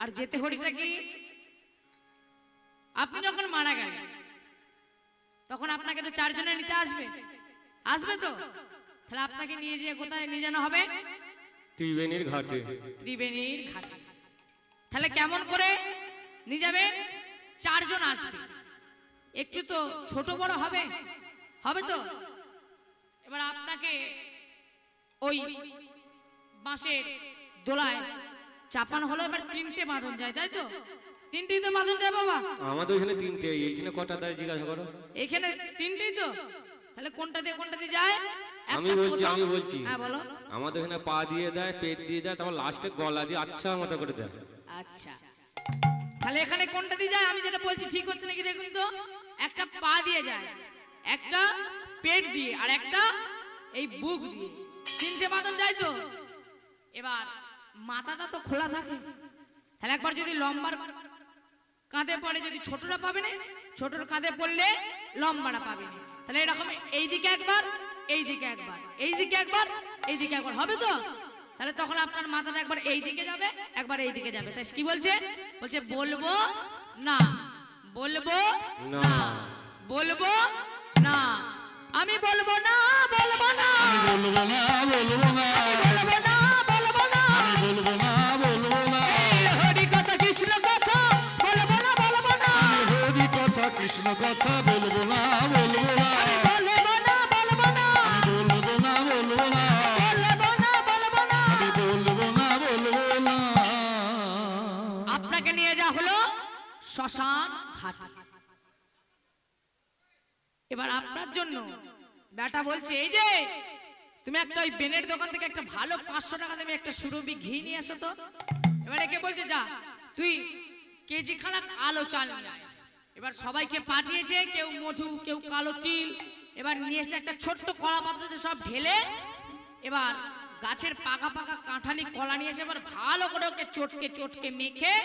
আর যেতে হরিটা কি আপনি যখন মারা গেলেন তখন আপনাকে তো চারজনে নিতে আসবে, আসবে তো? তাহলে আপনাকে নিয়ে যেয়ে কোথায় নিয়ে যাওয়া হবে? ত্রিবেণীর ঘাটে। ত্রিবেণীর ঘাটে। তাহলে কেমন করে নিয়ে যাবেন? চারজন আসবে, একটু তো ছোট বড় হবে, হবে তো? এবার আপনাকে ওই বাঁশের দোলায় চাপানো হলো, এবার তিনটে বাঁধন যায়, তাই তো? তিনটেই তো বাঁধন যায় বাবা। আমাদের এখানে তিনটে, এইখানে কটা দেয় জিজ্ঞাসা করো। এখানে তিনটেই তো, তাহলে কোনটা দিয়ে যায়? আমি বলছি হ্যাঁ বলো। আমাদের এখানে পা দিয়ে দেয়, পেট দিয়ে দেয়, তারপর লাস্টে গলা দিয়ে আচ্ছা মতো করে দেয়। আচ্ছা, তাহলে এখানে কোনটা দিয়ে যায়? আমি যেটা বলছি ঠিক হচ্ছে নাকি দেখুন তো। একটা পা দিয়ে যায়, একটা পেট দিয়ে, আর একটা এই বুক দিয়ে, তিনটে বাঁধন যায় তো। এবার মাথাটা তো খোলা থাকে, তাহলে একবার যদি লম্বার কাঁধে পড়ে, যদি ছোটরা পাবে না, ছোটর কাঁধে পড়লে লম্বাটা পাবে না। তাহলে এরকম এইদিকে একবার, এইদিকে একবার, এইদিকে একবার, এইদিকে একবার, হবে তো? তাহলে তখন আপনার মাথাটা একবার এইদিকে যাবে, একবার এইদিকে যাবে। তাই কি বলছে? বলছে বলবো না, বলবো না, বলবো না, আমি বলবো না, বলবো না, আমি বলবো না, বলবো না, বলবো না, বলবো না, আমি বলবো না, বলবো না, হরি কথা কৃষ্ণ কথা বলবো না, বলবো না, আমি হরি কথা কৃষ্ণ কথা বলবো না, বলবো না, বলবো না, বলবো না, আমি বলবো না, বলবো না, বলবো না, বলবো না। আমি বলবো না, বলবো না। আপনাকে নিয়ে যাওয়া হলো শ্মশান ঘাট। এবার আপনার জন্য বেটা বলছে, এই যে তুমি একটা ওই বেনের দোকান থেকে একটা ভালো 500 টাকা দেবে একটা সুরভি ঘি নিয়ে আসো তো। এবার একে বলছে, যা তুই কেজি খানাক আলো চাল নিয়ে আয়। এবার সবাইকে পাঠিয়েছে, কেউ মধু, কেউ কালো তিল। এবার নিয়ে এসে একটা ছোট্ট কলা পাতাতে সব ঢেলে, এবার গাছের পাকা পাকা কাঁঠালি কলা নিয়ে এসে এবার ভালো করে ওকে চটকে চটকে মেখে,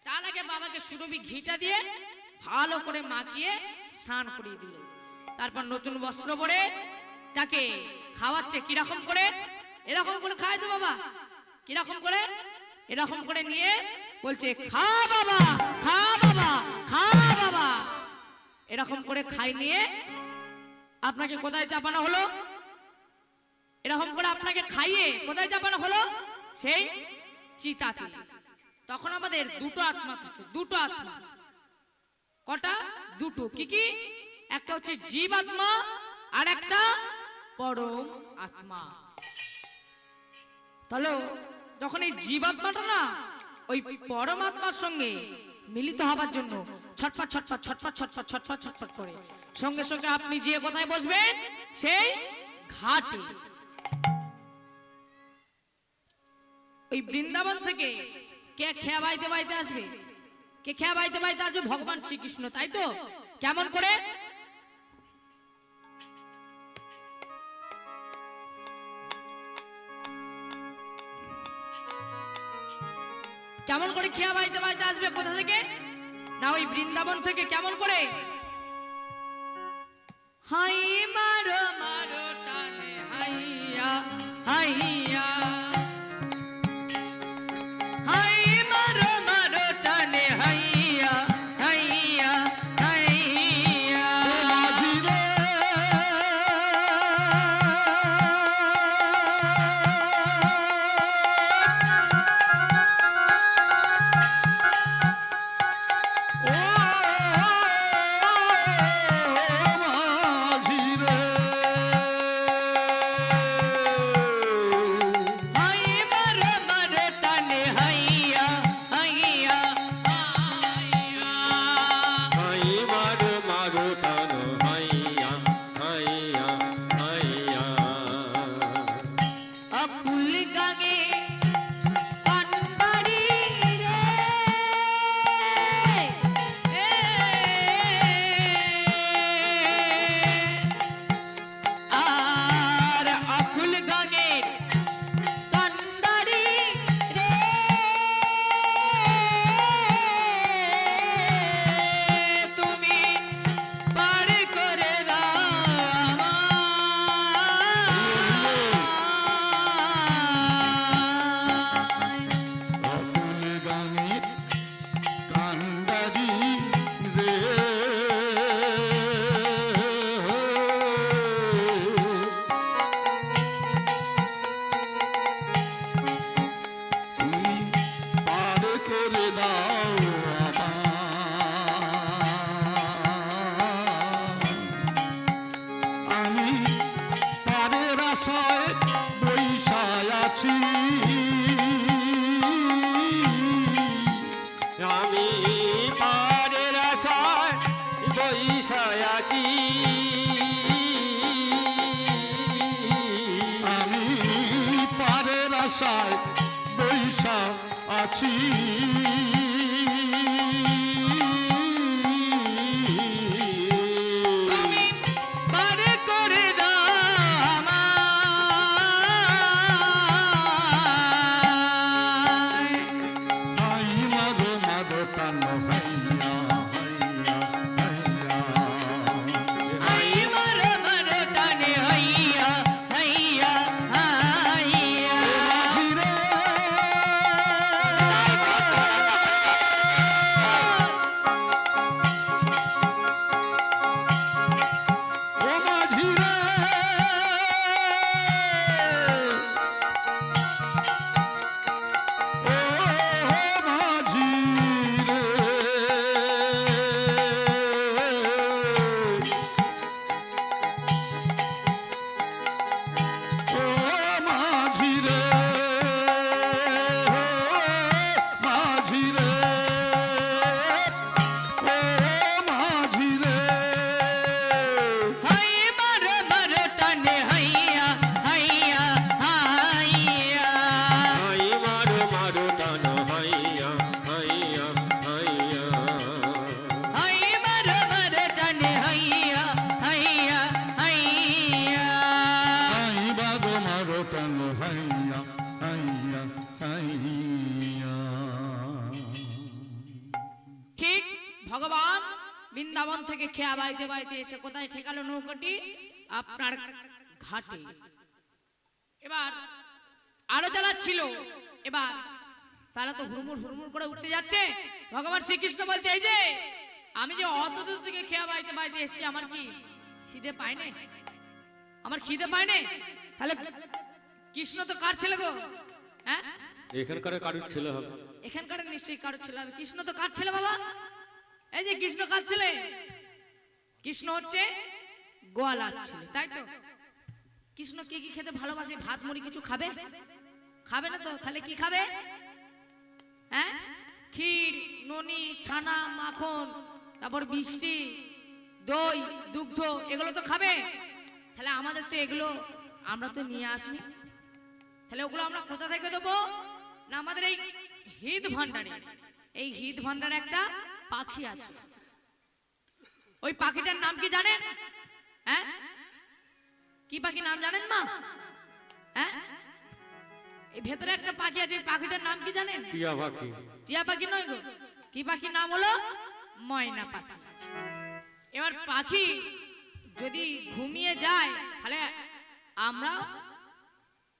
তার আগে বাবাকে সুরভি ঘিটা দিয়ে ভালো করে মাখিয়ে স্নান করিয়ে দিল। তারপর নতুন বস্ত্র পরে তাকে খাওয়াচ্ছে। কিরকম করে? এরকম করে খায় তো বাবা। কিরকম করে? এরকম করে নিয়ে বলছে, খা বাবা, খা বাবা, খা বাবা। এরকম করে খাই নিয়ে আপনাকে কোথায় চাপানো হলো? এরকম করে আপনাকে খাইয়ে কোথায় চাপানো হলো? সেই চিতাতে। তখন আমাদের দুটো আত্মা থাকে, দুটো আত্মা। কটা? দুটো। কি কি? একটা হচ্ছে জীব আত্মা, আর একটা পরম আত্মা। তাহলে যখন এই জীবাত্মাটা না ওই পরমাত্মার সঙ্গে মিলিত হবার জন্য ছটফট ছটফট ছটফট ছটফট ছটফট ছটফট করে, সঙ্গে সঙ্গে আপনি যে কোথায় বসবেন? সেই ঘাটে। ওই বৃন্দাবন থেকে কে খেয়া বাইতে বাইতে আসবে? কে খেয়া বাইতে বাইতে আসবে? ভগবান শ্রীকৃষ্ণ, তাই তো? কেমন করে? কেমন করে খেয়া বাইতে বাইতে আসবে? কোথা থেকে? না ওই বৃন্দাবন থেকে। কেমন করে? হাই মারো মারো টানে হাইয়া হাইয়া, হাই মারো মারো টানে হাইয়া হাইয়া হাইয়া। মাঝি রে, করে দাও আমি পারের আশায় বৈশায় আছি আমি পারের আশায় বৈশায় আছি আমি পারের আশায় বৈশা আছি তুমি পারে করে দাও আমায়। আই মাগো মাগো টান হাইয়া হাইয়া হাইয়া আই মারো মারো টানে হাইয়া হাইয়া হাইয়া। ধীরে ও মাঝি রে ও মাঝি রে ও মাঝি রে মাঝি রে ও মাঝি রে হাই মারো মারো টানে হাইয়া হাইয়া হাইয়া। আই মারো মারো টান হাইয়া হাইয়া হাইয়া হাই মারো মারো টানে হাইয়া হাইয়া হাইয়া। আই বাগো মারো টান হাইয়া হাইয়া হাইয়া ঠিক ভগবান বৃন্দাবন থেকে খেয়া বাইতে বাইতে এসে কোথায় ঠেকালো নৌকাটি? আপনার ঘাটে। এবার আরো চালাচ্ছিল, এবার তারা তো হুড়মুড় হুড়মুড় করে উঠতে যাচ্ছে। ভগবান শ্রীকৃষ্ণ বলছে, এই যে আমি যে অত দূর থেকে খেয়া বাইতে বাইতে এসেছি, আমার কি খিদে পায় না? আমার খিদে পায় না? তাহলে কৃষ্ণ তো কার ছেলে গো? হ্যাঁ, এখানকার কারুর ছেলে হবে। এখানকার নিশ্চয়ই কারোর ছেলে হবে। কৃষ্ণ তো কার ছেলে বাবা? এই যে কৃষ্ণ কার ছেলে? কৃষ্ণ হচ্ছে গোয়ালার ছেলে, তাই তো? কৃষ্ণ কি কি খেতে ভালোবাসে? ভাত মুড়ি কিছু খাবে? খাবে না তো, তাহলে কি খাবে? হ্যাঁ, ক্ষীর, ননি, ছানা, মাখন, তারপর মিষ্টি, দই, দুগ্ধ, এগুলো তো খাবে। তাহলে আমাদের তো এগুলো আমরা তো নিয়ে আসিনি। তাহলে ওগুলো আমরা কোথা থেকে দেবো? না, আমাদের এই হৃদ ভান্ডারে, এই হৃদ ভান্ডারে একটা পাখি আছে। ওই পাখিটার নাম কি জানেন? হ্যাঁ, কি পাখি নাম জানেন মা? হ্যাঁ, এই ভেতরে একটা পাখি আছে, এই পাখিটার নাম কি জানেন? টিয়া পাখি। টিয়া পাখি নয় গো, কি পাখি নাম হলো? ময়না পাখি। এবার পাখি যদি ঘুমিয়ে যায় তাহলে আমরা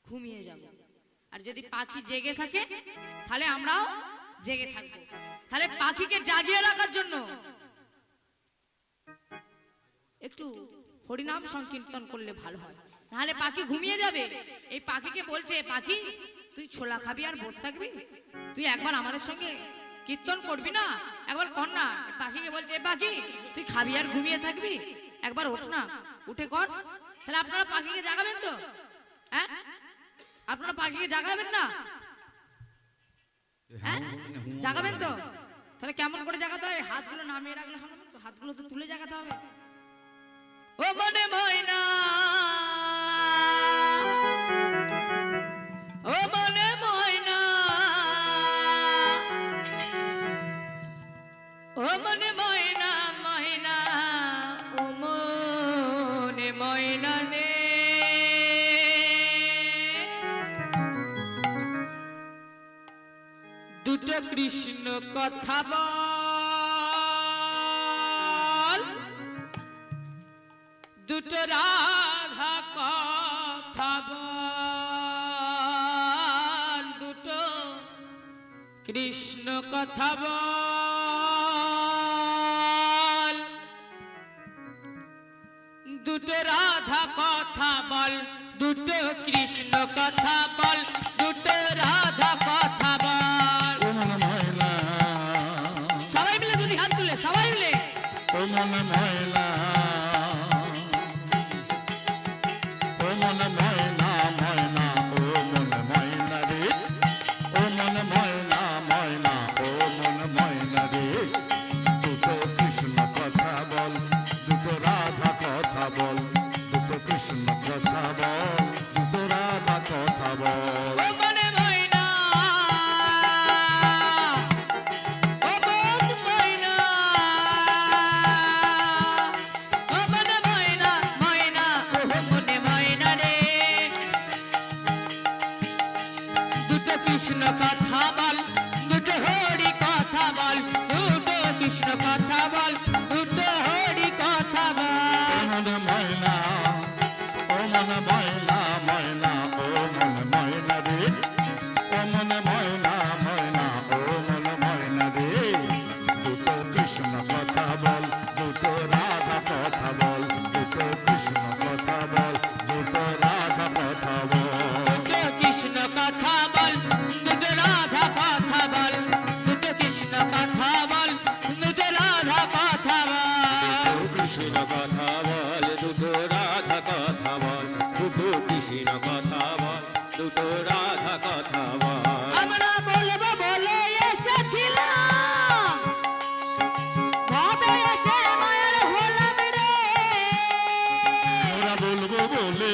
ঘুমিয়ে যাব, আর যদি পাখি জেগে থাকে তাহলে আমরাও জেগে থাকবো। তাহলে পাখিকে জাগিয়ে রাখার জন্য একটু হরিনাম সংকীর্তন করলে ভালো হয়, নাহলে পাখি ঘুমিয়ে যাবে। এই পাখিকে বলছে, পাখি তুই ছোলা খাবি আর বসে থাকবি? তুই একবার আমাদের সঙ্গে কীর্তন করবি না? একবার কর না। পাখিকে বলছে, পাখি তুই খাবি আর ঘুমিয়ে থাকবি? একবার ওঠ না, উঠে কর। তাহলে আপনারা পাখিকে জাগাবেন তো? হ্যাঁ, আপনারা পাখিকে জাগাবেন না? হ্যাঁ, জাগাবেন তো? তাহলে কেমন করে জাগাতে হয়? হাতগুলো নামিয়ে রাখলে হবে না তো, হাতগুলো তো তুলে জাগাতে হবে। ও মনে ময়না, ও মনে ময়না, ও মনে ময়না, ময়না, ও মনে ময়না রে। দুটো কৃষ্ণ কথা বল, দুটো রাধা কথা বল, দুটো কৃষ্ণ কথা বল, দুটো রাধা কথা বল, দুটো কৃষ্ণ কথা বল, দুটো রাধা কথা বল। ও মন ময়না মন ময়না, ও মন ময়না ময়না, ও মন ময়না রে, ও মন ময়না ময়না, ও মন ময়না রে। দুটো কৃষ্ণ কথা বল, দুটো রাধা কথা বল, দুটো কৃষ্ণ কথা বল, দুটো রাধা কথা বল। ও মনে ময়না, ও মন ময়না, ও মনে ময়না ময়না, ও মনে ময়না রে। দুটো কৃষ্ণ কথা বল, দুটো হরি কথা বল, দুটো কৃষ্ণ কথা বল, দুটো হরি কথা ও বল। মন ময়না, ও মন ময়না ময়না, ও মন ময়না রে, ও মন ময়না ময়না, ও মন ময়না রে। দুটো কৃষ্ণ কথা বল, দুটো রাধা কথা বল, দুটো কৃষ্ণ কথা বল, দুটো রাধা কথা বল। দুটো কৃষ্ণ কথা বল, দুটো রাধা কথা বল, দুটো কৃষ্ণ কথা বল, দুটো রাধা কথা বল। কৃষ্ণ কথা বল, দুটো রাধা কথা বল, দুটো কৃষ্ণ কথা বল, দুটো রাধা কথা বল। আমরা বলবো বলে এসেছিলাম, ভবে এসে মায়ের হলাম রে। আমরা বলবো বলে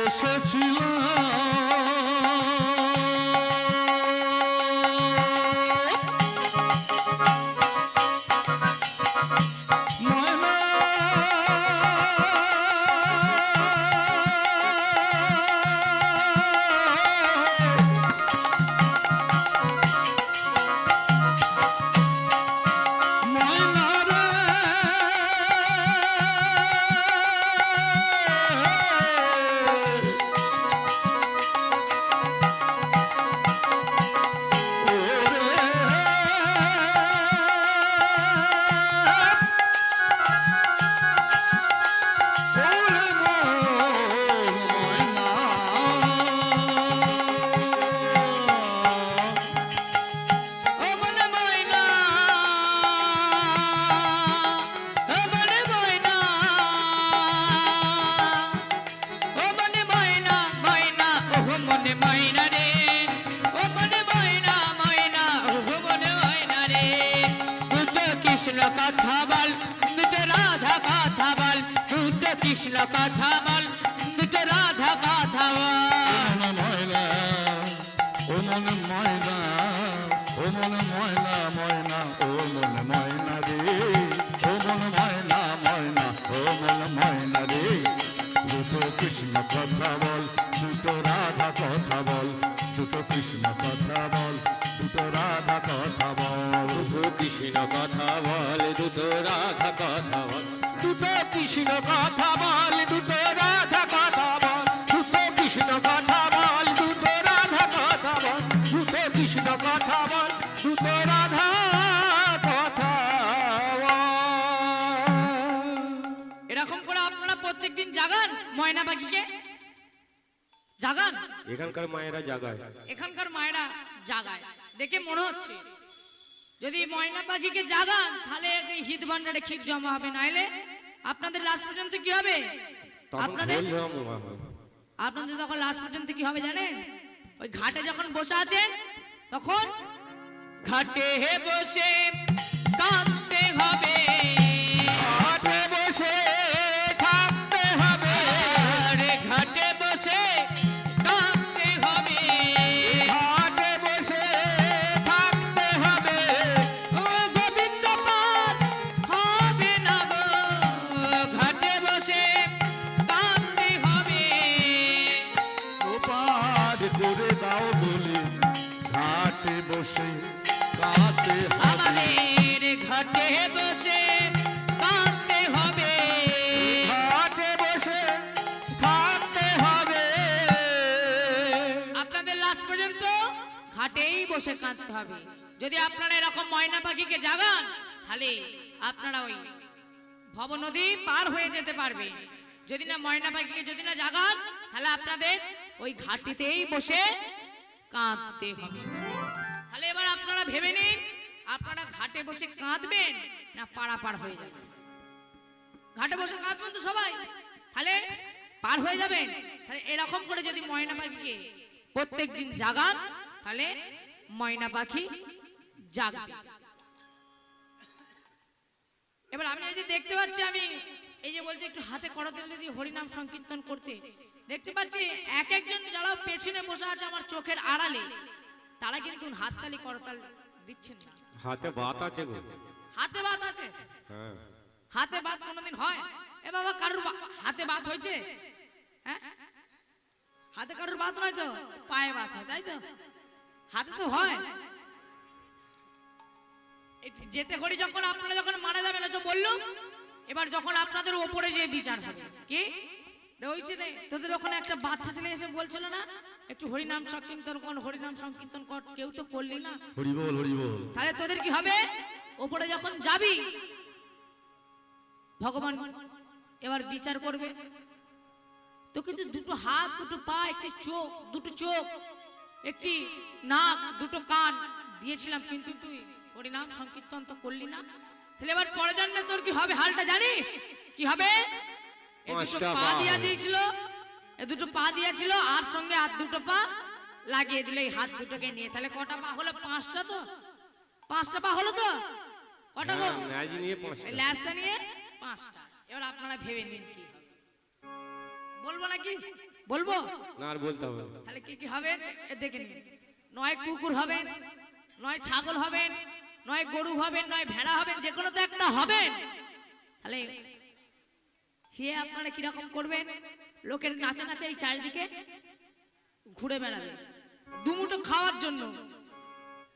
এসেছিলাম। ময়না, ময়না রে, ও মনে ময়না, ও মনে ময়না, ও মনে ময়না ময়না, ও মনে ময়না রে। ও মনে ময়না ময়না, ও মনে ময়না রে। দুটো কৃষ্ণ কথা বল, দুটো রাধা কথা বল, দুটো কৃষ্ণ কথা বল, দুটো রাধা কথা বল। মন ময়না, ও মন ময়না, ও মন ময়না ময়না, ও মন ময়না রে, ও মন ময়না ময়না, ও মন ময়না রে। দুটো কৃষ্ণ কথা বল, দুটো রাধা কথা বল, দুটো কৃষ্ণ কথা বল, দুটো রাধা কথা বল। দুটো কৃষ্ণ কথা বল, দুটো রাধা কথা বল, দুটো কৃষ্ণ কথা বল, দুটো রাধা কথা বল, দুটো কৃষ্ণ কথা বল, দুটো রাধা কথা বল, দুটো কৃষ্ণ কথা বল, দুটো রাধা কথা বল। এরকম করে আপনারা প্রত্যেকদিন জাগান ময়না পাখিকে, জাগান। এখানকার মায়েরা জাগায়। এখানকার মায়েরা জাগায় দেখে মনে হচ্ছে যদি ময়না পাখিকে জাগান তাহলে এই হিত ভান্ডারে ক্ষীর জমা হবে, নাইলে আপনাদের লাস্ট পর্যন্ত কি হবে? তখন আপনাদের খোল জমা হবে। আপনাদের তখন লাস্ট পর্যন্ত কি হবে জানেন? ওই ঘাটে যখন বসে আছেন তখন ঘাটে বসে কাঁদতে হবে, ঘাটে বসে থাকতে হবে, আরে ঘাটে বসে কাঁদতে হবে, ঘাটে বসে থাকতে হবে, ও গোবিন্দ পার হবে না গো, ঘাটে বসে কাঁদতে হবে। ওপার করে দাও বলে ঘাটে বসে কাঁদতে হবে। আমাদের ঘাটে বসে কাঁদতে হবে, ঘাটে বসে থাকতে হবে। আপনাদের লাস্ট পর্যন্ত ঘাটেই বসে কাঁদতে হবে। যদি আপনারা এরকম ময়না পাখিকে জাগান তাহলে আপনারা ওই ভব নদী পার হয়ে যেতে পারবে। যদি না ময়না পাখিকে যদি না জাগান তাহলে আপনাদের ওই ঘাটিতেই বসে কাঁদতে হবে। তাহলে এবার আপনারা ভেবে নিন, আপনারা ঘাটে বসে কাঁদবেন না পারাপার হয়ে যাবেন? ঘাটে বসে কাঁদবেন তো সবাই, তাহলে পার হয়ে যাবেন। তাহলে এরকম করে যদি ময়না পাখিকে প্রত্যেক দিন জাগান, তাহলে ময়না পাখি জাগবে। এবার আমি এই যে দেখতে পাচ্ছি, আমি এই যে বলছি একটু হাতে করতালি দিয়ে হরিনাম সংকীর্তন করতে, দেখতে পাচ্ছি এক একজন যারা পেছনে বসে আছে আমার চোখের আড়ালে, তারা কিন্তু হাততালি করতাল দিচ্ছেন না। হাতে ভাত আছে গো। হাতে বাত আছে? হ্যাঁ। হাতে বাত কোনোদিন হয়? এ বাবা, কারুর হাতে বাত হয়েছে? হ্যাঁ, হাতে কারুর বাত নয় তো, পায়ে বাত হয়, তাই তো? হাতে তো হয়। যেতে করি যখন আপনারা যখন মারা যাবেন, তো বললুম এবার যখন আপনাদের ওপরে যে বিচার হবে, কি হয়েছে রে, তোদের ওখানে একটা বাচ্চা ছেলে এসে বলছিল না একটু হরিনাম সংকীর্তন কর, হরিনাম সংকীর্তন কর, কেউ তো করলি না। হরি বল, হরি বল। তাহলে তোদের কি হবে, ওপরে যখন যাবি ভগবান এবার বিচার করবে। তো কিন্তু দুটো হাত, দুটো পা, একটি চোখ, দুটো চোখ, একটি নাক, দুটো কান দিয়েছিলাম, কিন্তু তুই হরিনাম সংকীর্তন তো করলি না। তাহলে এবার পরে জন্মে তোর কি হবে হালটা জানিস? কি হবে? এই দুটো পা দিয়া দিয়েছিল, এই দুটো পা দিয়েছিল, আর সঙ্গে আর দুটো পা লাগিয়ে দিলে এই হাত দুটোকে নিয়ে, তাহলে কটা পা হলো? 5টা। তো 5টা পা হলো তো? কটা গো? ল্যাজ নিয়ে 5টা। ল্যাজটা নিয়ে 5টা। এবার আপনারা ভেবে নিন কি হবে। বলবো নাকি? বলবো না, আর বলতে হবে না। তাহলে কি কি হবে দেখে নিন। নয় কুকুর হবেন, নয় ছাগল হবেন, নয় গরু হবেন, নয় ভেড়া হবেন, যে কোনো তো একটা হবেন। তাহলে সে আপনারা কিরকম করবেন? লোকের নাচে নাচে এই চারিদিকে ঘুরে বেড়াবে দুমুটো খাওয়ার জন্য।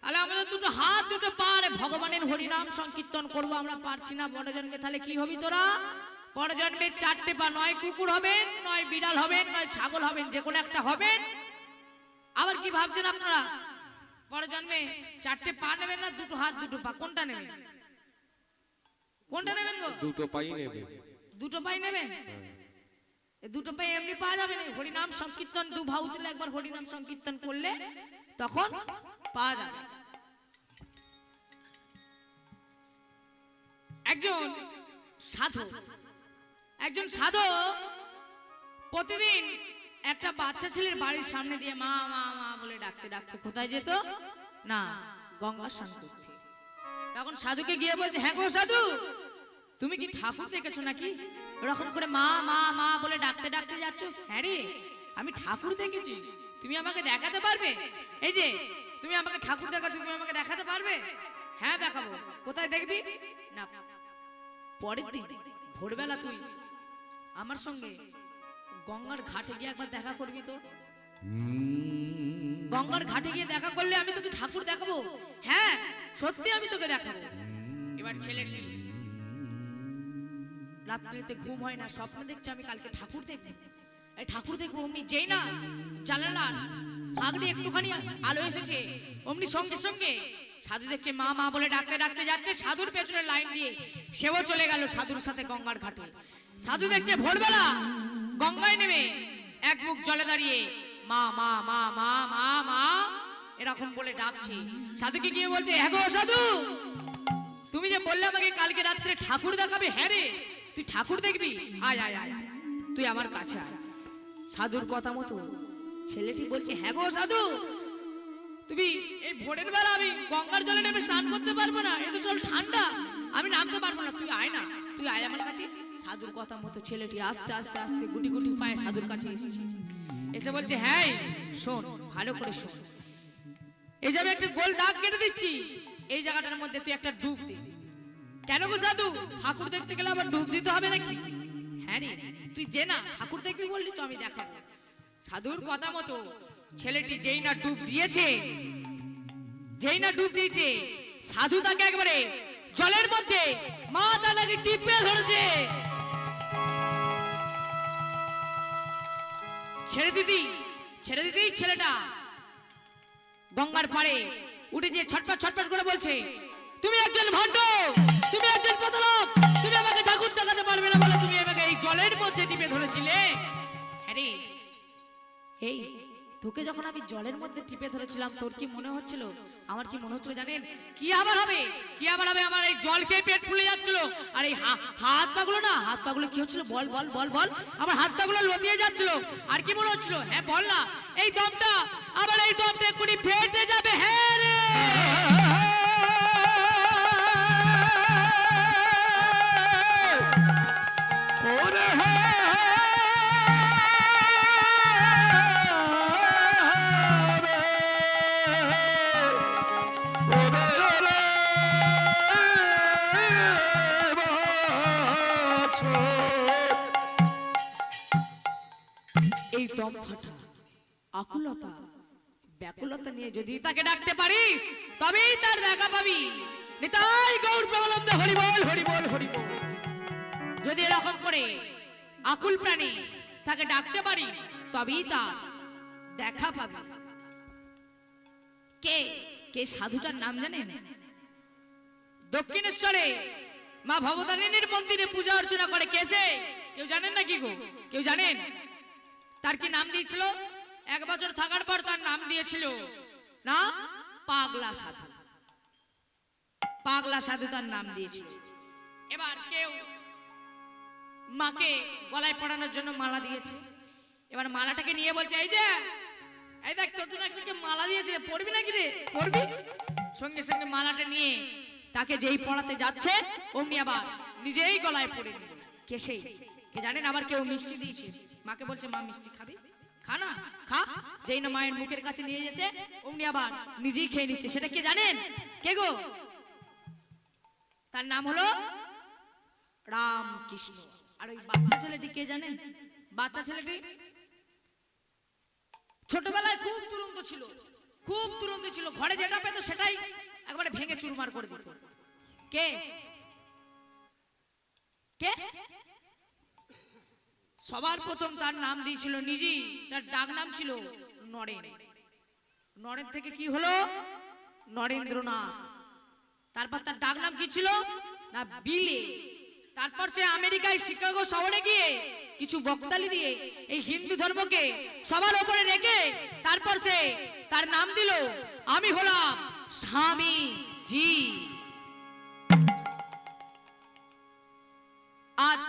তাহলে আমাদের দুটো হাত, দুটো পা, ভগবানের হরিনাম সংকীর্তন করবো, আমরা পারছি না বড় জন্মে। তাহলে কি হবি তোরা? বড় জন্মে 4টে পা, নয় কুকুর হবেন, নয় বিড়াল হবেন, নয় ছাগল হবেন, যে কোনো একটা হবেন। আবার কি ভাবছেন আপনারা? বড় জন্মে 4টে পা নেবেন না দুটো হাত, দুটো পা? কোনটা নেবেন? কোনটা নেবেন গো? দুটো পাই নেবে। দুটো পাই নেবেন? এই দুটো পাই এমনি পাওয়া যাবে না। হরিনাম সংকীর্তন দু ভাউ তুলে একবার হরিনাম সংকীর্তন করলে তখন পাওয়া যাবে। একজন সাধু প্রতিদিন একটা বাচ্চা ছেলের বাড়ির সামনে দিয়ে মা মা মা বলে ডাকতে ডাকতে কোথায় যেত না? গঙ্গা স্নান করতে। তখন সাধুকে গিয়ে বলছে, হ্যাঁ গো সাধু, তুমি কি ঠাকুর দেখেছো নাকি? এরকম করে মা মা মা বলে ডাকতে ডাকতে যাচ্ছ? হ্যাঁ রে, আমি ঠাকুর দেখেছি। তুমি আমাকে দেখাতে পারবে? এই যে তুমি আমাকে ঠাকুর দেখাচ্ছ, তুমি আমাকে দেখাতে পারবে? হ্যাঁ দেখাবো। কোথায় দেখবি? না, পরের দিন ভোরবেলা তুই আমার সঙ্গে গঙ্গার ঘাটে গিয়ে একবার দেখা করবি তো। গঙ্গার ঘাটে গিয়ে দেখা করলে আমি তোকে ঠাকুর দেখাবো। হ্যাঁ সত্যি আমি তোকে দেখাবো। এবার ছেলেটি রাত্রিতে ঘুম হয় না, স্বপ্ন দেখছে আমি কালকে ঠাকুর দেখবো, এই ঠাকুর দেখবো। অমনি যেই না জানালার ফাঁক দিয়ে একটুখানি আলো এসেছে, অমনি সঙ্গে সঙ্গে সাধু দেখছে মা মা বলে ডাকতে ডাকতে যাচ্ছে, সাধুর পেছনে লাইন দিয়ে সেও চলে গেল সাধুর সাথে গঙ্গার ঘাটে। সাধু দেখছে ভোরবেলা গঙ্গায় নেমে এক মুখ জলে দাঁড়িয়ে মা মা মা মা মা মা এরকম বলে ডাকছে। সাধুকে গিয়ে বলছে, হ্যাঁ গো সাধু, তুমি যে বললে আমাকে কালকে রাত্রে ঠাকুর দেখাবে, হ্যাঁ রে তুই ঠাকুর দেখবি, আয় আয় আয় তুই আমার কাছে আয়। সাধুর কথা মতো ছেলেটি বলছে, হ্যাঁ গো সাধু, তুমি এই ভোরের বেলা আমি গঙ্গার জলে নেমে স্নান করতে পারবো না, এ তো জল ঠান্ডা, আমি নামতে পারবো না, তুই আয় না, তুই আয় আমার কাছে। সাধুর কথা মতো ছেলেটি আস্তে আস্তে আস্তে গুটি গুটি পায়ে সাধুর কাছে এসেছে। এসে বলছে, হ্যাঁ শোন, ভালো করে শোন, এই যে আমি একটা গোল দাগ কেটে দিচ্ছি, এই জায়গাটার মধ্যে তুই একটা ডুব দে। কেন গো সাধু, ঠাকুর দেখতে গেলে আবার ডুব দিতে হবে নাকি? হ্যাঁ রে, তুই দে না, ঠাকুর দেখবি বললি তো, আমি দেখাবো। সাধুর কথা মতো ছেলেটি যেই না ডুব দিয়েছে, সাধু তাকে একবারে জলের মধ্যে মাথা নাকি টিপে ধরেছে। ছেড়ে দিদি ছেলেটা গঙ্গার পাড়ে উঠে যে ছটপট ছটপট করে বলছে, তুমি একজন ভণ্ড, তুমি একজন প্রতারক, তুমি আমাকে ঠাকুর দেখাতে পারবে না বলে তুমি আমাকে এই জলের মধ্যে টিপে ধরেছিলে। আরে এই তোকে যখন আমি জলের মধ্যে টিপে ধরেছিলাম তোর কি মনে হচ্ছিল? আমার কি মনে হচ্ছিল জানেন? কি আবার হবে, কি আবার হবে? আমার এই জল খেয়ে পেট ফুলে যাচ্ছিল, আর এই হাত পাগুলো না, হাত পাগুলো কি হচ্ছিল বল বল বল বল, আমার হাত পাগুলো লতিয়ে যাচ্ছিল। আর কি মনে হচ্ছিল? হ্যাঁ বল না, এই দমটা, আবার এই দমটা এক্ষুনি ফেটে যাবে। হ্যাঁ রে, ওরে এই দম ফাটা আকুলতা ব্যাকুলতা নিয়ে যদি তাকে ডাকতে পারিস তবেই তার দেখা পাবি। নিতাই গৌর প্রেমানন্দ, হরি বল হরি বল হরি বল। যদি এরকম করে আকুল প্রাণী তাকে ডাকতে পারিস তবেই তার দেখা পাবি। কে কে সাধুটার নাম জানেন? দক্ষিণেশ্বরে মা ভবতারিণীর মন্দিরে পূজা অর্চনা করে কে সে? কেউ জানেন নাকি গো? কেউ জানেন? তার কি নাম দিয়েছিল? 1 বছর থাকার পর তার নাম দিয়েছিল না পাগলা সাধু। পাগলা সাধু তার নাম দিয়েছিল। এবার কেউ মাকে গলায় পরানোর জন্য মালা দিয়েছে। এবার মালাটাকে নিয়ে বলছে, এই যে এই দেখ তোর জন্য একজনকে মালা দিয়েছে, পড়বি নাকি রে? পড়বি। সঙ্গে সঙ্গে মালাটা নিয়ে তাকে যেই পড়াতে যাচ্ছে অমনি আবার নিজেই গলায় পড়ে নিল। কে সেই? কে জানেন? আবার কেউ মিষ্টি দিয়েছে, মাকে বলছে মা মিষ্টি খাবি, খা না, খা। যেই না মায়ের মুখের কাছে নিয়ে যাচ্ছে অমনি আবার নিজেই খেয়ে নিচ্ছে। সেটা কে জানেন? কে গো? তার নাম হলো রামকৃষ্ণ। আর ওই বাচ্চা ছেলেটি কে জানেন? বাচ্চা ছেলেটি ছোটবেলায় খুব দুরন্ত ছিল, খুব দুরন্ত ছিল। ঘরে যেটা পেত সেটাই একবারে ভেঙে চুরমার করে দিত। কে কে? সবার প্রথম তার নাম দিয়েছিল নিজে, তার ডাক নাম ছিল নরেন। নরেন থেকে কি হলো? নরেন্দ্রনাথ। তারপর তার ডাক নাম কি ছিল? না বিলে। তারপর সে আমেরিকায় শিকাগো শহরে গিয়ে কিছু বক্তালি দিয়ে এই হিন্দু ধর্মকে সবার উপরে রেখে তারপর সে তার নাম দিল আমি হলাম স্বামীজি। আজ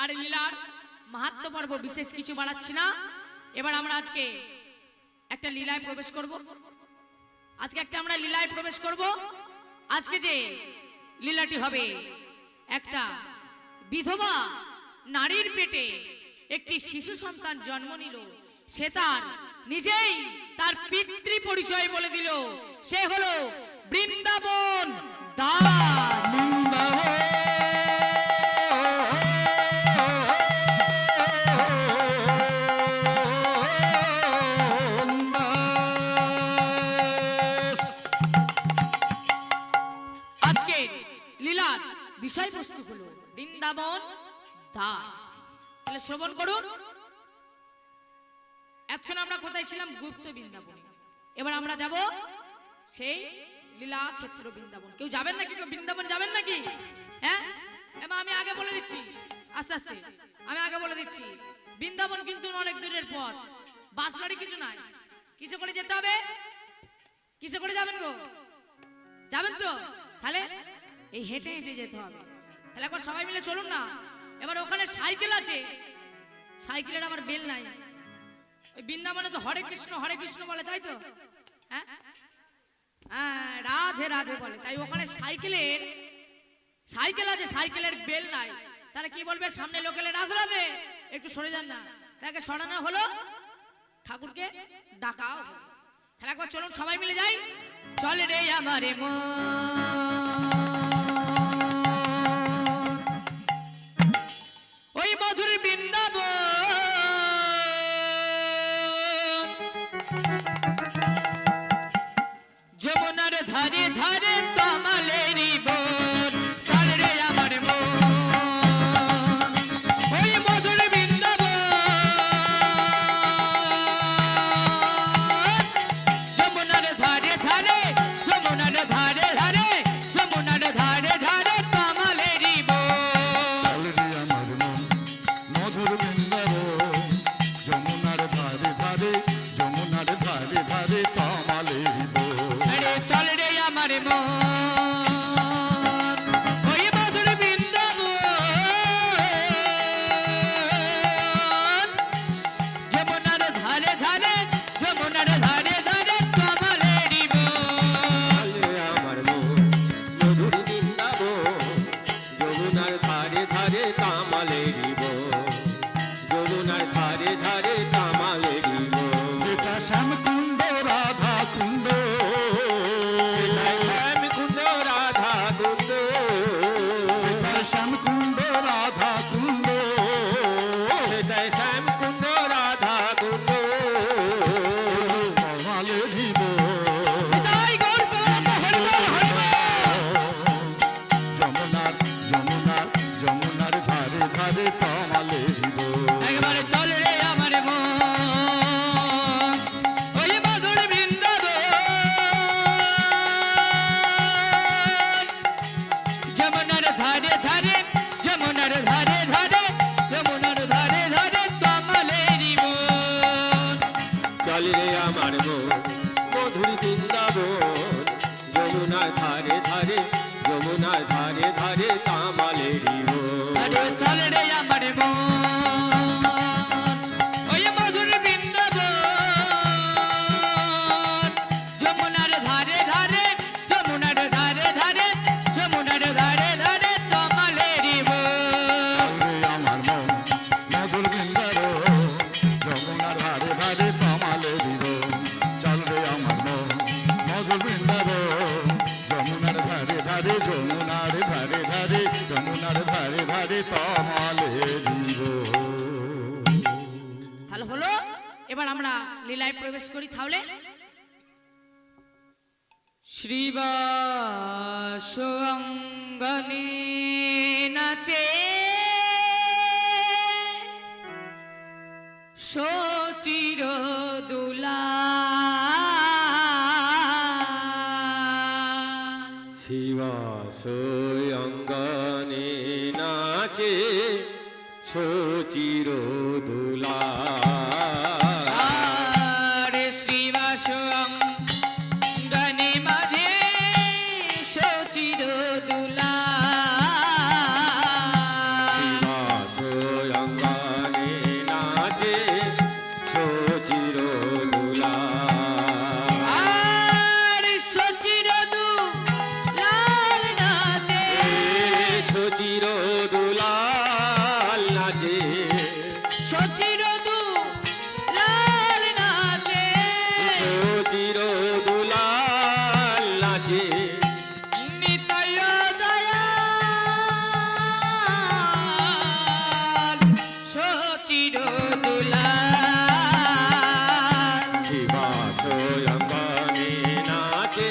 আর লীলার মাহাত্ম্য পর্ব বিশেষ কিছু বাড়াচ্ছি না। এবার আমরা আজকে একটা লীলায় প্রবেশ করব। আমরা লীলায় প্রবেশ করব। আজকে যে লীলাটি হবে, একটা বিধবা নারীর পেটে একটি শিশু সন্তান জন্ম নিল। সে তার নিজেই তার পিতৃ পরিচয় বলে দিল। সে হলো বৃন্দাবন দাস। আজকে লীলার বিষয়বস্তু হলো বৃন্দাবন দাস। তাহলে শ্রবণ করুন। এতক্ষণ আমরা কোথায় ছিলাম? গুপ্ত বৃন্দাবনে। এবার আমরা যাব সেই লীলা ক্ষেত্র বৃন্দাবন। কেউ যাবেন নাকি? কেউ বৃন্দাবন যাবেন নাকি? হ্যাঁ, এবার আমি আগে বলে দিচ্ছি, আস্তে আস্তে আমি আগে বলে দিচ্ছি। বৃন্দাবন কিন্তু অনেক দূরের পথ, বাস গাড়ি কিছু নাই। কিসে করে যেতে হবে? কিসে করে যাবেন গো? যাবেন তো? তাহলে এই হেঁটে হেঁটে যেতে হবে। তাহলে একবার সবাই মিলে চলুন না। এবার ওখানে সাইকেল আছে, সাইকেলের আবার বেল নাই। ওই বৃন্দাবনে তো হরে কৃষ্ণ বলে, তাই তো? হ্যাঁ, রাধে রাধে বলে। তাই ওখানে সাইকেল আছে, সাইকেলের বেল নাই। তাহলে কি বলবে? সামনে লোক এলে রাধে রাধে, একটু সরে যান না। তাকে সরানো হলো, ঠাকুরকে ডাকাও। তাহলে একবার চলুন সবাই মিলে যাই। চলে রে আমারে মন, ওই মধুর বৃন্দাবন, যমুনার ধারে ধারে তমালেরই বন। চল রে আমার মন, ওই মধুর বৃন্দাবন, যমুনার ধারে ধারে, যমুনার ধারে ধারে রে তামালেরি মন। আরে চল রে আমার মন ওই মধুর বৃন্দাবন যমুনার ধারে ধারে যমুনার ধারে ধারে যমুনার ধারে ধারে তামালেরি মন। রে আমার মন মধুর বৃন্দার যমুনার ধারে ধারে তামালে দিব চল রে আমার মন মধুর বৃন্দার যমুনার ধারে ধারে যমুনার ধারে ধারে যমুনার ধারে ধারে তামালে দিব। তাহলে হলো এবার আমরা লীলায় প্রবেশ করি তাহলে শ্রীবাস অঙ্গনে নাচে সচির দুলা শিবাস অঙ্গনে নাচে সচির দুলা। আরে শ্রীবাস অঙ্গনে মাঝে সচির দুলা শিবাস অঙ্গনে নাচে সচির দুলা। আর সচির দুলাল নাচে সচির দুলাল নাচে। সচির দুলাল নাচে সচির দুলাল নাচে। নিতাই দয়াল সচির দুলাল শিবাস অঙ্গনে নাচে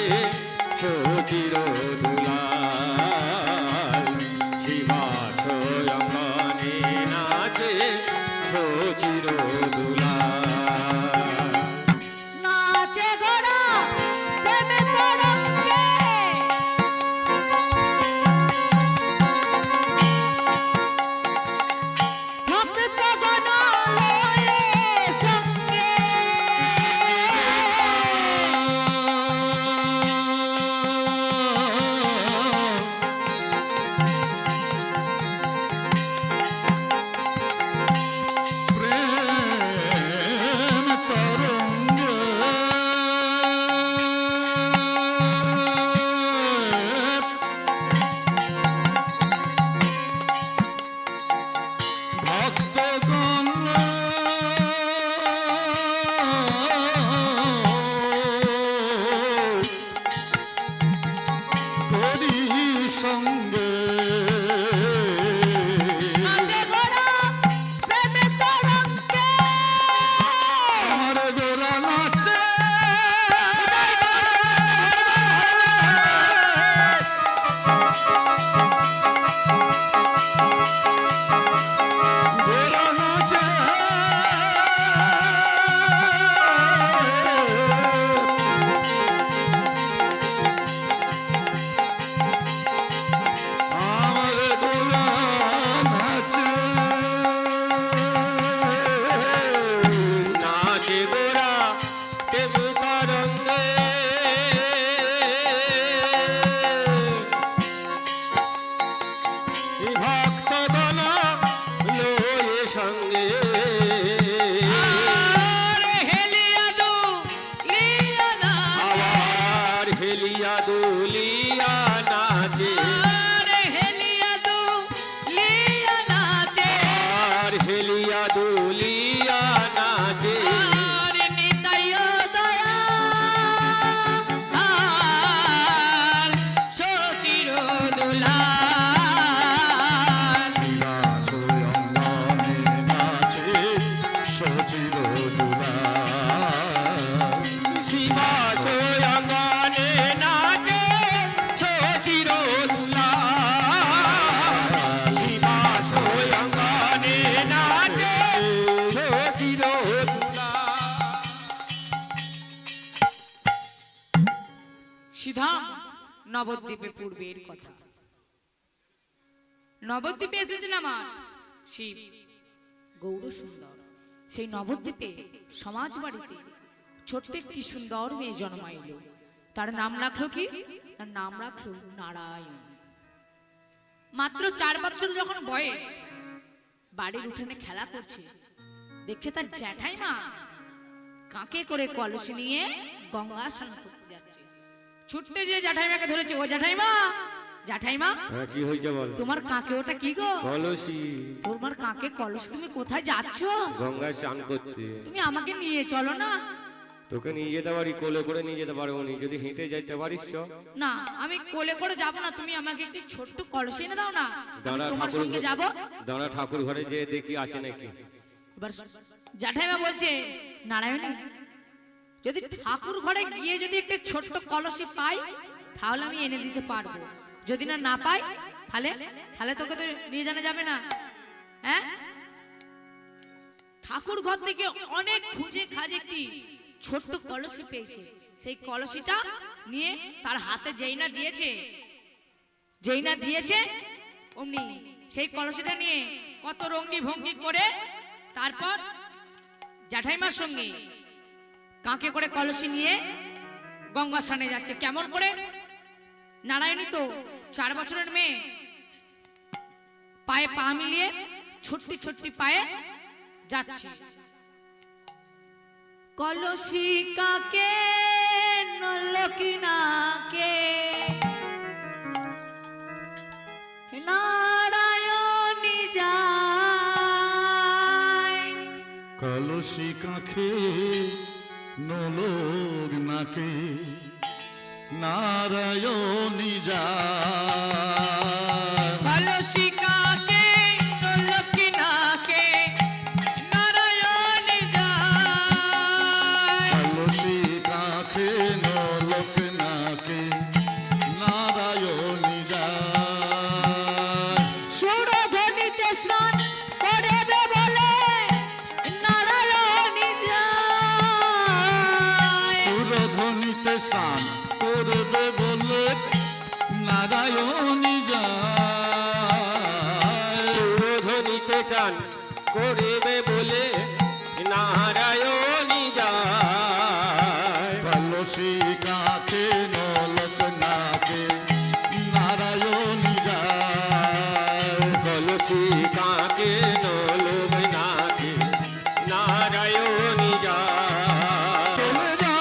সচির দুলাল। শিবাস অঙ্গনে নাচে সচির দুলাল। নাচে ঘোড়া প্রেমে তরঙ্গে ভক্ত গণ লয়ে সঙ্গে প্রেম তরঙ্গ ভক্তগণ করি সঙ্গে নাচে ঘোড়া প্রেমে তরঙ্গে আমার গোরা নাচে গোরা নাচে আমার গোরা নাচে নাচে গোরা প্রেম তরঙ্গে। ভক্তগণ লয়ে সঙ্গে। আর হেলিয়া দুলিয়া নাচে আবার হেলিয়া দুলিয়া নাচে। আর হেলিয়া দুলিয়া নাচে আর হেলিয়া দুলিয়া নাচে। আর নিতাই দয়াল সচির দুলাল শিবাস অঙ্গনে নাচে সচির দুলাল। শিবাস অঙ্গনে নাচে সচির দুলাল। শিবাস অঙ্গনে নাচে সচির দুলাল। সিধা নবদ্বীপে পূর্বের কথা নবদ্বীপে এসেছেন আমার শিব গৌর সুন্দর সেই নবদ্বীপে সমাজ বাড়িতে ছোট্ট একটি সুন্দর মেয়ে জন্মাইল তার নাম রাখলো কি তার নাম রাখলো নারায়ণ মাত্র 4 বছর যখন বয়স, বাড়ির উঠোনে খেলা করছে, দেখছে তার জ্যাঠাইমা কাঁকে করে কলসি নিয়ে গঙ্গা স্নান করতে যাচ্ছে। ছুটতে যে জ্যাঠাইমাকে ধরেছে, ও জ্যাঠাইমা, জ্যাঠাইমা হ্যাঁ কি হয়েছে বল? তোমার কাঁকে ওটা কি গো? কলসি। তোমার কাঁকে কলসি, তুমি কোথায় যাচ্ছ? গঙ্গায় স্নান করতে। তুমি আমাকে নিয়ে চলো না। তোকে নিয়ে যেতে পারি, কোলে করে নিয়ে যেতে পারবো নি, যদি হেঁটে যাইতে পারিস চ। না আমি কোলে করে যাব না, তুমি আমাকে একটি ছোট্ট কলসি এনে দাও না, আমি দাঁড়া তোমার ঠাকুর, সঙ্গে যাব। দাঁড়া ঠাকুর ঘরে যেয়ে দেখি আছে নাকি। এবার জ্যাঠাইমা বলছে, নারায়ণী যদি ঠাকুর ঘরে গিয়ে যদি একটা ছোট্ট কলসি পাই তাহলে আমি এনে দিতে পারবো, যদি না না পাই তাহলে তাহলে তোকে তো নিয়ে জানা যাবে না। হ্যাঁ, ঠাকুর ঘর থেকে অনেক খুঁজে খাজে একটি ছোট্ট কলসি পেয়েছে, সেই কলসিটা নিয়ে তার হাতে যেই না দিয়েছে অমনি সেই কলসিটা নিয়ে কত রঙ্গি ভঙ্গি করে তারপর জ্যাঠাইমার সঙ্গে কাঁকে করে কলসি নিয়ে গঙ্গা স্নানে যাচ্ছে। কেমন করে? নারায়ণী তো 4 বছরের মেয়ে, পায়ে পা মিলিয়ে ছোট্টি ছোট্টি পায়ে যাচ্ছে। কলসি কাকে নলকিনাকে নারায়ণী যায়। কলসি কাঁখে নলোক নাকে নারায়ণী যায়। কলসি কাকে নলকিনাকে নারায়ণী যায়। কলসি কাঁখে নলোক নাকে নারায়ণী যায়। সুরধ্বনিতে স্নান করবে বলে নারায়ণী যায়। সুরধ্বনিতে স্নান করবে বলে নারায়ণী যায়। সুরধ্বনিতে চান করিবে বলে নারায়ণী যায়। কলসি কাঁখে নলোক নাকে নারায়ণী যায়। কলসি কাকে নলোক নাকে নারায়ণী যায়। চলে যায়।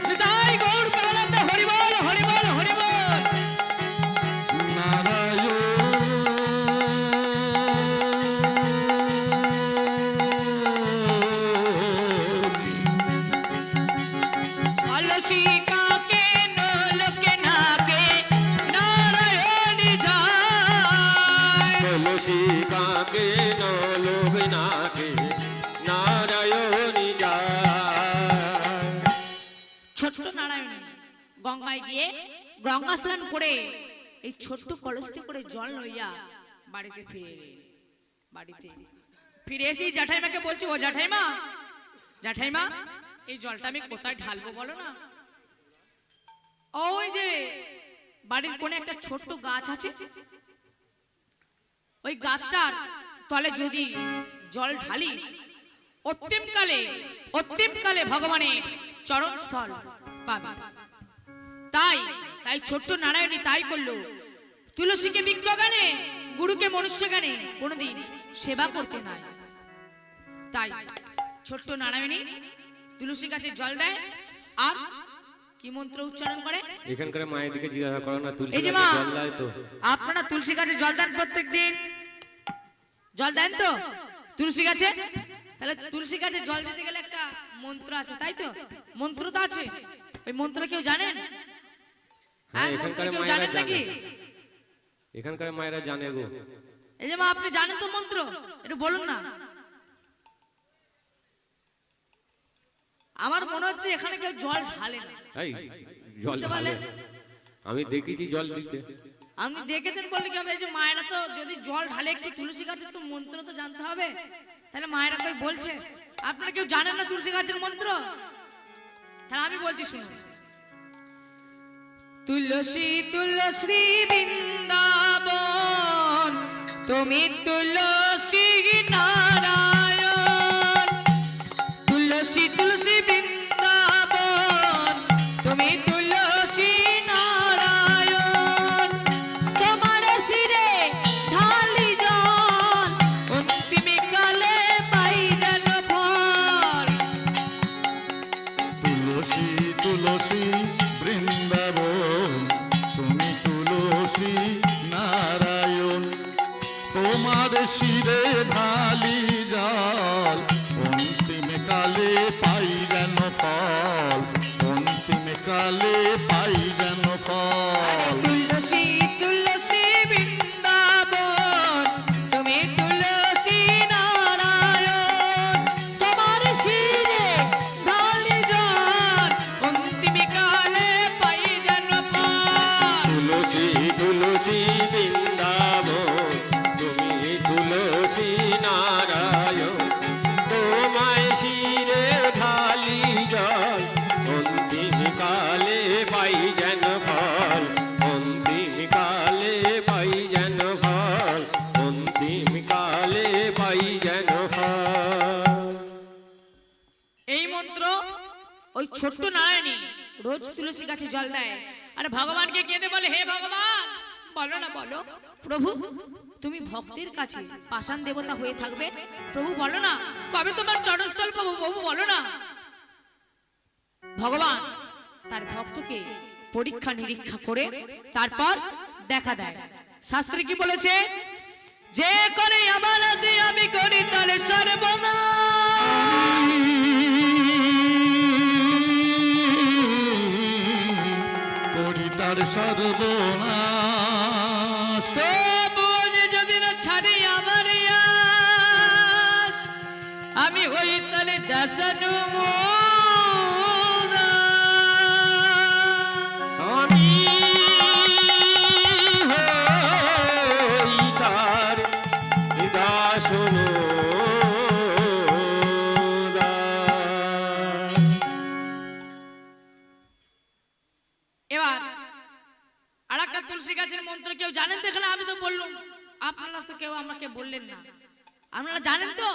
নিতাই গৌর প্রেমানন্দ, হরি বল হরি বল হরি বল। কলসি কাকে নলকে নাকে নারায়ণী যায়। কলসি কাকে নলোক নাকে নারায়ণী যায়। ছোট্ট নারায়ণী গঙ্গায় গিয়ে গঙ্গা স্নান করে এই ছোট্ট কলসিতে করে জল লইয়া বাড়িতে ফিরে এলেন। বাড়িতে ফিরে এসে জ্যাঠাইমাকে বলছি, ও জ্যাঠাইমা, জ্যাঠাইমা এই জলটা আমি কোথায় ঢালবো বলো না। ওই যে বাড়ির কোণে একটা ছোট্ট গাছ আছে, ওই গাছটার তলে যদি জল ঢালিস অন্তিমকালে ভগবানের চরণস্থল পাবে। তাই তাই ছোট্ট নারায়ণী তাই করলো। তুলসীকে বিজ্ঞ জ্ঞানে, গুরুকে মনুষ্য জ্ঞানে কোনোদিন সেবা করতে নাই। তাই ছোট্ট নারায়ণী তুলসী গাছে জল দেয় আর কি মন্ত্র উচ্চারণ করে? এখানকার মায়ের দিকে জিজ্ঞাসা করো না, তুলসী এই যে গাছে মা, জল দেয় তো? আপনারা তুলসী গাছে জল দেন প্রত্যেক দিন? জল দেন তো তুলসী গাছে? তাহলে তুলসী গাছে জল দিতে গেলে একটা মন্ত্র আছে, তাই তো? মন্ত্র তো আছে, ওই মন্ত্র কেউ জানেন? হ্যাঁ, মন্ত্র এখানকার কেউ মায়েরা জানেন নাকি? জানে, এখানকার মায়েরা জানে গো। এই যে মা, আপনি জানেন তো মন্ত্র, একটু বলুন না। আমার মনে হচ্ছে এখানে কেউ জল ঢালে না। এই জল বুঝতে ঢালে পারলেন? আমি দেখেছি জল দিতে। আপনি দেখেছেন বললে কি হবে? এই যে মায়েরা তো যদি জল ঢালে একটি তুলসী গাছের তো মন্ত্র তো জানতে হবে, তাহলে মায়েরা কই বলছে। আপনারা কেউ জানেন না তুলসী গাছের মন্ত্র? তাহলে আমি বলছি শুনুন। তুলসী তুলসী বৃন্দাবন, তুমি তুলসী নারায়ণ। তুলসী তুলসী বৃন্দাবন, তুমি তুলসী নারায়ণ। তোমার শিরে ঢালি জল, অন্তিম কালে পাই যেন ফল। তুলসী তুলসী বৃন্দাবন, তুমি তুলসী নারায়ণ। তোমার শিরে ঢালি জল, অন্তিম কালে পাই যেন ফল, অন্তিম কালে পাই যেন ফল। তুলসী তুলসী বৃন্দাবন, তুমি তুলসী নারায়ণ। তোমার শিরে ঢালি জল, অন্তিম কালে পাই যেন ফল। তুলসী তুলসী বৃন্দাবন, তুমি তুলসী নারায়ণ। তোমায় শিরে ঢালি জল, অন্তিম কালে পাই যেন ফল, অন্তিম কালে পাই যেন ফল, অন্তিম কালে পাই যেন ফল। এই মন্ত্র ওই ছোট্ট নারায়ণী রোজ তুলসী গাছে জল দেয়, আর ভগবানকে কেঁদে বলে, হে ভগবান, বলো না বলো প্রভু, তুমি ভক্তের কাছে পাষাণ দেবতা হয়ে থাকবে। প্রভু বলো না কবে তোমার চরণস্থল পাবো, প্রভু বলো না। ভগবান তার ভক্তকে পরীক্ষা নিরীক্ষা করে তারপর দেখা দেয়। শাস্ত্রে কি বলেছে? যে করে আমার আছে আমি করি তার সর্বনাশ। করি তার সর্বনাশ। তবুও যে যদি না ছাড়ি আমার আশ, আমি হই তার দাসানুদাস। আমি হই তার দাসানুদাস। এবার আর একটা তুলসী গাছের মন্ত্র কেউ জানেন তো? এখানে আমি তো বললাম, আপনারা তো কেউ আমাকে বললেন না। আপনারা জানেন তো?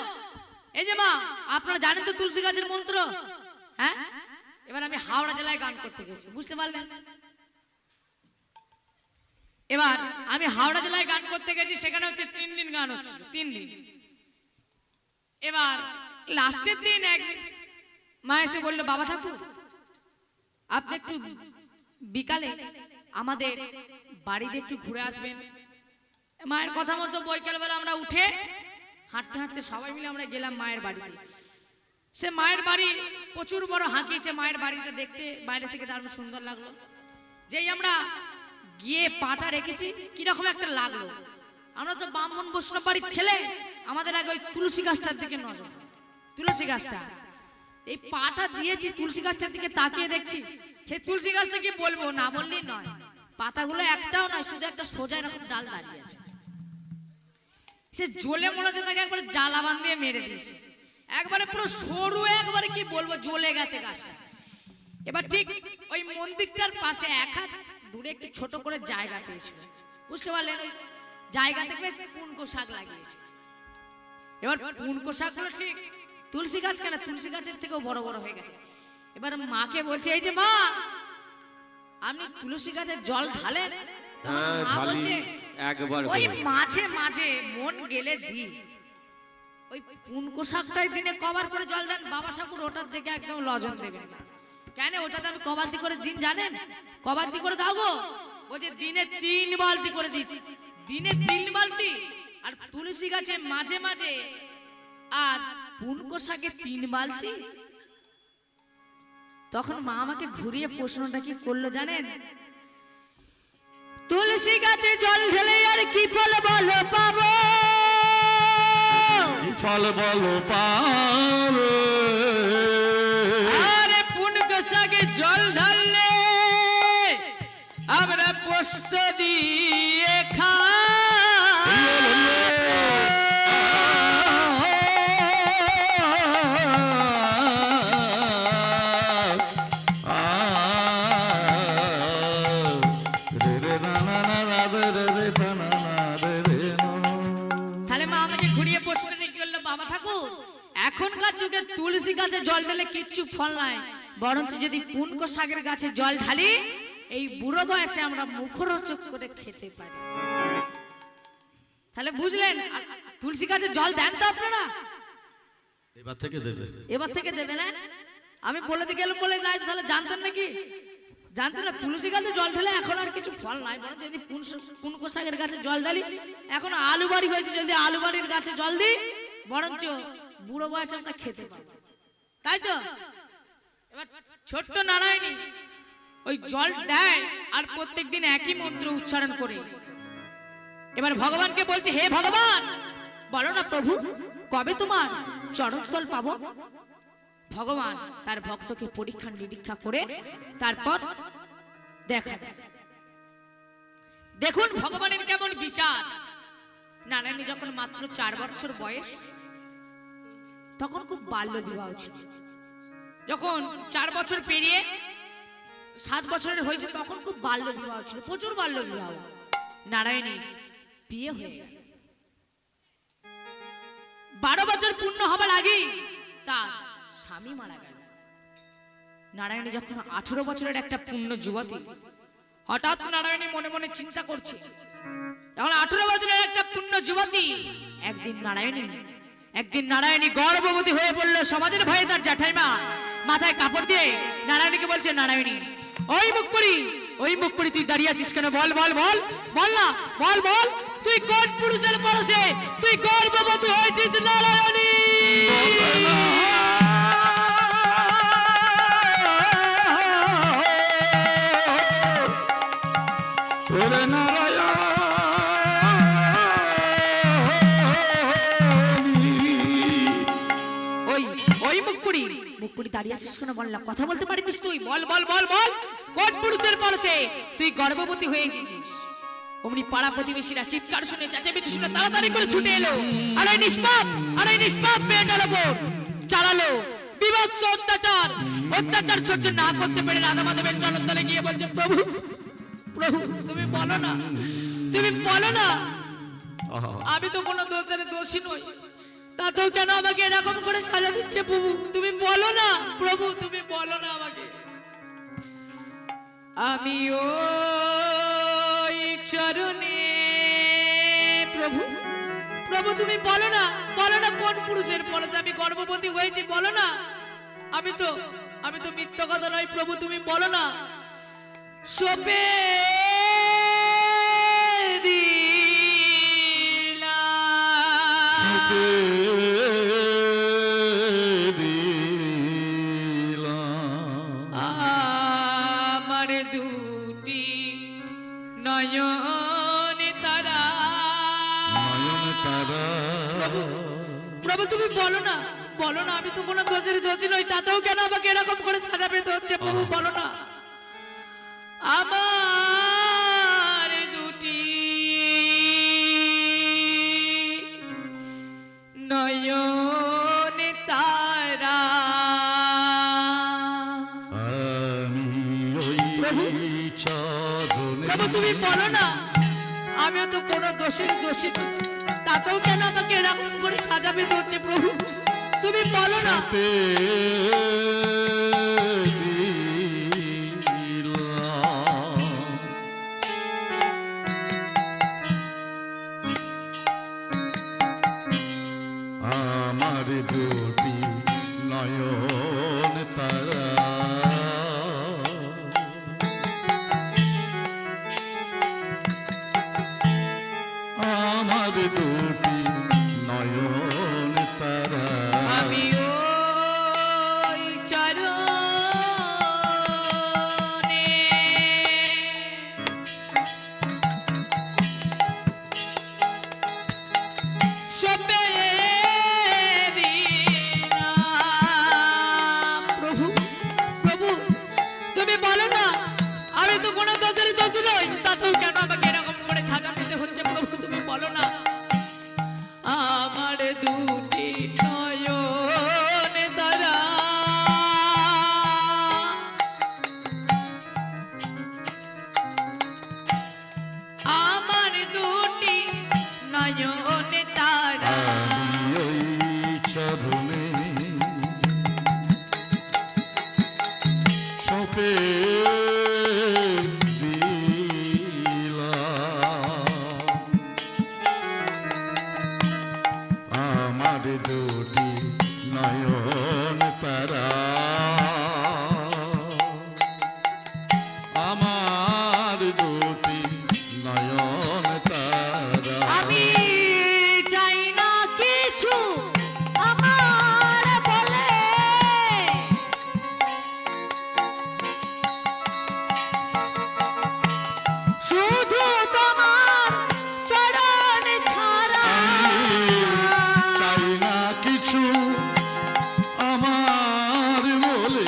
এই যে মা, আপনারা জানেন তো তুলসী গাছের মন্ত্র? হ্যাঁ, এবার আমি হাওড়া জেলায় গান করতে গেছি, বুঝতে পারলেন? এবার আমি হাওড়া জেলায় গান করতে গেছি, সেখানে হচ্ছে 3 দিন গান হচ্ছিল, 3 দিন। এবার লাস্টের দিন একদিন মা এসে বললো, বাবা ঠাকুর আপনি একটু বিকালে আমাদের বাড়িতে একটু ঘুরে আসবেন। মায়ের কথা মতো বৈকালবেলা আমরা উঠে হাঁটতে হাঁটতে সবাই মিলে আমরা গেলাম মায়ের বাড়িতে। সে মায়ের বাড়ি প্রচুর বড় হাঁকিয়েছে, মায়ের বাড়িটা দেখতে বাইরে থেকে দারুণ সুন্দর লাগলো। যেই আমরা গিয়ে পাটা রেখেছি, কিরকম একটা লাগলো। আমরা তো ব্রাহ্মণ বৈষ্ণব বাড়ির ছেলে, আমাদের আগে ওই তুলসী গাছটার দিকে নজর। তুলসী গাছটা এই পাটা দিয়েছি, তুলসী গাছটার দিকে তাকিয়ে দেখছি, সেই তুলসী গাছটা কি বলবো, না বললেই নয়। পাতাগুলো একটাও নয়, শুধু একটা সোজা এরকম ডাল দাঁড়িয়ে আছে। সে জ্বলে মনে হচ্ছে তাকে একবারে জ্বালাবান দিয়ে মেরে দিয়েছে, একবারে পুরো সরু, একবারে কি বলবো, জ্বলে গেছে গাছটা। এবার ঠিক ওই মন্দিরটার পাশে 1 হাত দূরে একটু ছোট করে জায়গা পেয়েছিল, বুঝতে পারলেন? ওই জায়গাতে বেশ পুনকো শাক লাগিয়েছে। এবার পুনকো শাকগুলো ঠিক তুলসী গাছ কেন, তুলসী গাছের থেকেও বড় বড় হয়ে গেছে। এবার মাকে বলছে, এই যে মা, আপনি তুলসী গাছের জল ঢালেন? হ্যাঁ, মা ঢালি বলছে, একবার ওই করে। মাঝে মাঝে মন গেলে দি। ওই পুনকো শাকটাই দিনে কবার করে জল দেন বাবা ঠাকুর, ওটার দিকে একদম লজন দেবেন না। কেন, ওটাতে আমি কবালতি করে দিন জানেন? কবালতি করে দাও গো, বলছে দিনে 3 বালতি করে দিই, দিনে 3 বালতি। আর তুলসী গাছে মাঝে মাঝে, আর পুনকো শাকে 3 বালতি। তখন মা আমাকে ঘুরিয়ে প্রশ্নটা কি করলো জানেন? তুলসী গাছে জল ঢেলে আর কি ফল বলো পাবো? কি ফল বলো পাবে? জল ঢাললে আমরা পোস্ত দিয়ে তাহলে মা আমাকে ঘুরিয়ে প্রশ্ন কি করলো, বাবা ঠাকুর এখনকার যুগে তুলসী গাছে জল ঢালে কিচ্ছু ফল নাই, বরঞ্চ যদি পুনকো শাকের গাছে জল ঢালি এই বুড়ো বয়সে আমরা মুখরোচক করে খেতে পারি। তাহলে বুঝলেন, তুলসী গাছে জল দেন তো আপনারা? এবার থেকে দেবে, এবার থেকে দেবে না? আমি বলে দিয়ে গেলাম বলে নাই, তাহলে জানতেন নাকি? জানতেন না তুলসী গাছে জল ঢালে এখন আর কিছু ফল নাই, বরং যদি পুনকো শাকের গাছে জল ঢালি, এখন আলু বাড়ি হয়েছে, যদি আলু বাড়ির গাছে জল দিই বরঞ্চ বুড়ো বয়সে আমরা খেতে পাবো, তাই তো? এবার ছোট্ট নারায়ণী ওই জল দেয় আর প্রত্যেকদিন একই মন্ত্র উচ্চারণ করে এবার ভগবানকে বলছে, হে ভগবান বলো না প্রভু কবে তোমার চরণস্থল পাবো? ভগবান তার ভক্তকে পরীক্ষা নিরীক্ষা করে তারপর দেখা দেয়। দেখুন ভগবানের কেমন বিচার। নারায়ণী যখন মাত্র 4 বছর বয়স তখন খুব বাল্য বিবাহ ছিল। যখন 4 বছর পেরিয়ে 7 বছরের হয়েছে তখন খুব বাল্য বিবাহ ছিল, প্রচুর বাল্য বিবাহ। নারায়ণী বিয়ে হয়ে গেল। 12 বছর পূর্ণ হবার আগেই তার স্বামী মারা গেল। নারায়ণী যখন 18 বছরের একটা পূর্ণ যুবতী, হঠাৎ নারায়ণী মনে মনে চিন্তা করছে, যখন 18 বছরের একটা পূর্ণ যুবতী একদিন নারায়ণী গর্ভবতী হয়ে পড়ল। সমাজের ভয়ে তার জ্যাঠাইমা মাথায় কাপড় দিয়ে নারায়ণীকে বলছে, নারায়ণী ওই মুখ পড়ি তুই দাঁড়িয়ে আছিস কেন? বল বল বল বল না, বল বল তুই কোন পুরুষের পরশে তুই গর্ভবতী হয়েছিস নারায়ণী? মুখপুরি দাঁড়িয়ে আছিস কেন? বল না, কথা বলতে পারিস তুই? বল বল বল বল কোন পুরুষের পরশে তুই গর্ভবতী হয়ে গেছিস? অমনি পাড়া প্রতিবেশীরা চিৎকার শুনে চেঁচামেচি শুনে তাড়াতাড়ি করে ছুটে এলো আর এই নিষ্পাপ মেয়েটার উপর চালালো বিভৎস অত্যাচার সহ্য না করতে পেরে রাধা মাধবের চরণতলে গিয়ে বলছে, প্রভু তুমি বলো না আমি তো কোনো দোষের দোষী নই, তাতেও কেন আমাকে এরকম করে সাজা দিচ্ছে? প্রভু তুমি বলো না, প্রভু তুমি বলো না আমাকে। আমি ওই চরণে প্রভু তুমি বলো না কোন পুরুষের পরশে আমি গর্ভবতী হয়েছি? বলো না, আমি তো মিথ্যা কথা নয়, প্রভু তুমি বলো না। সোপে আমার দুটি নয়ন তারা। প্রভু তুমি বলো না আমি তো কোনো দোষী নই, তাতেও কেন আমাকে এরকম করে সাজা পেতে হচ্ছে? প্রভু বলো না। আমার দুটি নয়ন তারা। প্রভু তুমি বলো না আমিও তো কোনো দোষী, তাতেও কেন আমাকে এরকম করে সাজা পেতে হচ্ছে? প্রভু তুমি বলো না। আমার দুটি নয়ন তারা আমার দুটি নয়ন তারা। আমি ওই দোষ নয়, তাতেও কেন আমাকে এরকম করে সাজা পেতে হচ্ছে প্রভু তুমি বলো না। আমার দুটি নয়ন তারা, আমার দুটি নয়ন তারা, আমি ওই চরণে সপে আমার দুটি নয়ন তারা, আমার দুটি নয়ন তারা। আমি চাই না কিছু আমার বলে, শুধু তোমার চরণ ছাড়া। চাই না কিছু আমার বলে,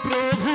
প্রভু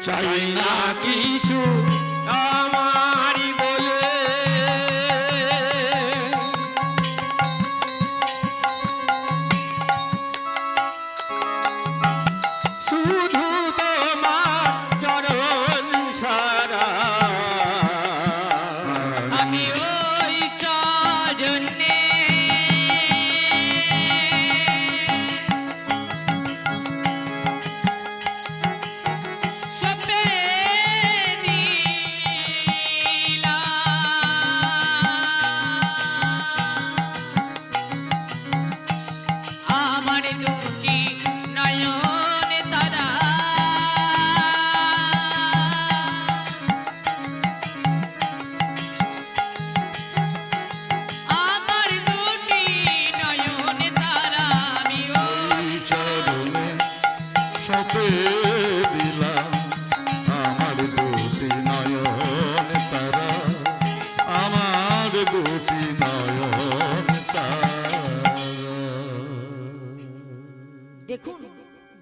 চাই না কিছু আমারই বলে শুধু তোমার চরণ ছাড়া। আমি ওই চরণে সপে দিলাম আমার দুটি নয়ন তারা, আমার দুটি নয়ন তারা, আমি ওই চরণে সপে দিলাম আমার দুটি নয়ন তারা, আমার দুটি নয়ন তারা। দেখুন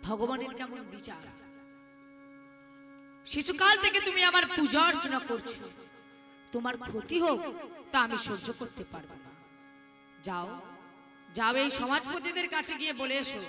ভগবানের কেমন বিচার। শিশুকাল থেকে তুমি আমার পূজা অর্চনা করছো, তোমার ক্ষতি হোক তা আমি সহ্য করতে পারবো না। যাও যাও এই সমাজপতিদের কাছে গিয়ে বলে এসো